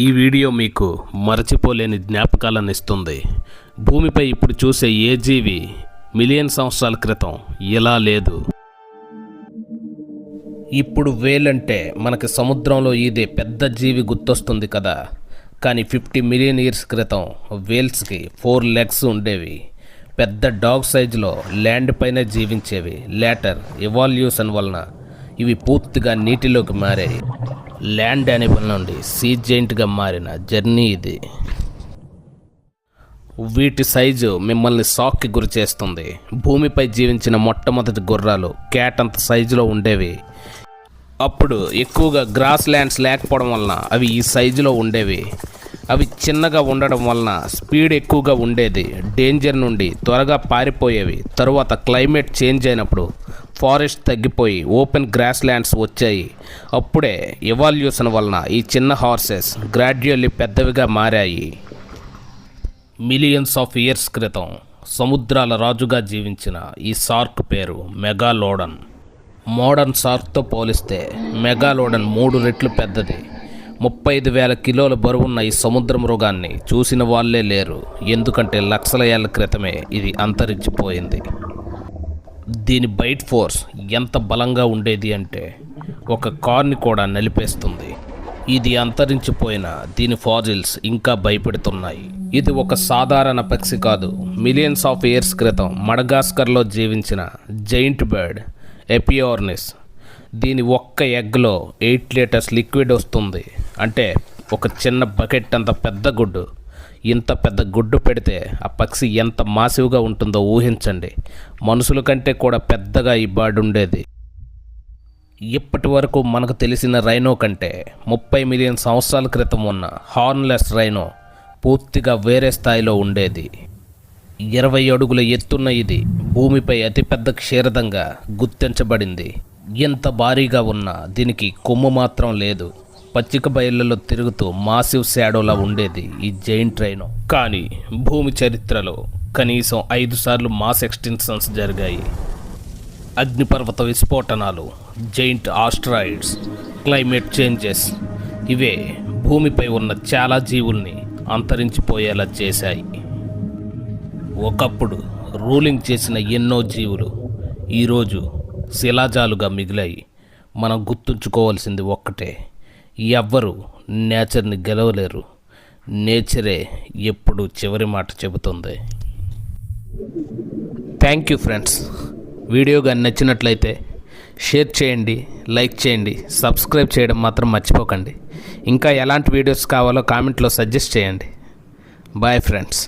ఈ వీడియో మీకు మరచిపోలేని జ్ఞాపకాలను ఇస్తుంది. భూమిపై ఇప్పుడు చూసే ఏ జీవి మిలియన్ సంవత్సరాల క్రితం ఇలా లేదు. ఇప్పుడు వేలంటే మనకి సముద్రంలో ఈదే పెద్ద జీవి గుర్తొస్తుంది కదా, కానీ 50 మిలియన్ ఇయర్స్ క్రితం వేల్స్కి 4 లెగ్స్ ఉండేవి. పెద్ద డాగ్ సైజులో ల్యాండ్ పైన జీవించేవి. లేటర్ ఎవాల్యూషన్ వలన ఇవి పూర్తిగా నీటిలోకి మారాయి. ల్యాండ్ యానిమల్ నుండి సీ జైంట్గా మారిన జర్నీ ఇది. వీటి సైజు మిమ్మల్ని షాక్కి గురి చేస్తుంది. భూమిపై జీవించిన మొట్టమొదటి గుర్రాలు క్యాట్ అంత సైజులో ఉండేవి. అప్పుడు ఎక్కువగా గ్రాస్ ల్యాండ్స్ లేకపోవడం వలన అవి ఈ సైజులో ఉండేవి. అవి చిన్నగా ఉండడం వలన స్పీడ్ ఎక్కువగా ఉండేది. డేంజర్ నుండి త్వరగా పారిపోయేవి. తరువాత క్లైమేట్ చేంజ్ అయినప్పుడు ఫారెస్ట్ తగ్గిపోయి ఓపెన్ గ్రాస్ ల్యాండ్స్ వచ్చాయి. అప్పుడే ఎవాల్యూషన్ వలన ఈ చిన్న హార్సెస్ గ్రాడ్యువల్లీ పెద్దవిగా మారాయి. మిలియన్స్ ఆఫ్ ఇయర్స్ క్రితం సముద్రాల రాజుగా జీవించిన ఈ షార్క్ పేరు మెగాలోడన్. మోడర్న్ షార్క్తో పోలిస్తే మెగాలోడన్ 3 రెట్లు పెద్దది. 35,000 కిలోల బరువున్న ఈ సముద్ర మృగాన్ని చూసిన వాళ్ళే లేరు, ఎందుకంటే లక్షల ఏళ్ల క్రితమే ఇది అంతరించిపోయింది. దీని బైట్ ఫోర్స్ ఎంత బలంగా ఉండేది అంటే ఒక కార్ని కూడా నలిపేస్తుంది. ఇది అంతరించిపోయిన దీని ఫాజిల్స్ ఇంకా భయపెడుతున్నాయి. ఇది ఒక సాధారణ పక్షి కాదు. మిలియన్స్ ఆఫ్ ఇయర్స్ క్రితం మడగాస్కర్లో జీవించిన జైంట్ బర్డ్ ఎపియోర్నిస్. దీని ఒక్క ఎగ్లో 8 లీటర్స్ లిక్విడ్ వస్తుంది. అంటే ఒక చిన్న బకెట్ అంత పెద్ద గుడ్డు. ఇంత పెద్ద గుడ్డు పెడితే ఆ పక్షి ఎంత మాసివ్గా ఉంటుందో ఊహించండి. మనుషుల కంటే కూడా పెద్దగా ఈ బర్డ్ ఉండేది. ఇప్పటి వరకు మనకు తెలిసిన రైనో కంటే 30 మిలియన్ సంవత్సరాల క్రితం ఉన్న హార్న్లెస్ రైనో పూర్తిగా వేరే స్థాయిలో ఉండేది. 20 అడుగుల ఎత్తున్న ఇది భూమిపై అతిపెద్ద క్షీరదంగా గుర్తించబడింది. ఎంత భారీగా ఉన్నా దీనికి కొమ్ము మాత్రం లేదు. పచ్చిక బయళ్ళలో తిరుగుతూ మాసివ్ షాడోలా ఉండేది ఈ జైంట్ రైనో. కానీ భూమి చరిత్రలో కనీసం 5 సార్లు మాస్ ఎక్స్టింక్షన్స్ జరిగాయి. అగ్నిపర్వత విస్ఫోటనాలు, జైంట్ ఆస్ట్రాయిడ్స్, క్లైమేట్ చేంజెస్ ఇవే భూమిపై ఉన్న చాలా జీవుల్ని అంతరించిపోయేలా చేశాయి. ఒకప్పుడు రూలింగ్ చేసిన ఎన్నో జీవులు ఈరోజు శిలాజాలుగా మిగిలాయి. మనం గుర్తుంచుకోవాల్సింది ఒక్కటే, ఎవ్వరూ నేచర్ని గెలవలేరు. నేచరే ఎప్పుడు చివరి మాట చెబుతుంది. Thank you friends. వీడియో కానీ నచ్చినట్లయితే షేర్ చేయండి, లైక్ చేయండి, సబ్స్క్రైబ్ చేయడం మాత్రం మర్చిపోకండి. ఇంకా ఎలాంటి వీడియోస్ కావాలో కామెంట్లో సజెస్ట్ చేయండి. Bye friends.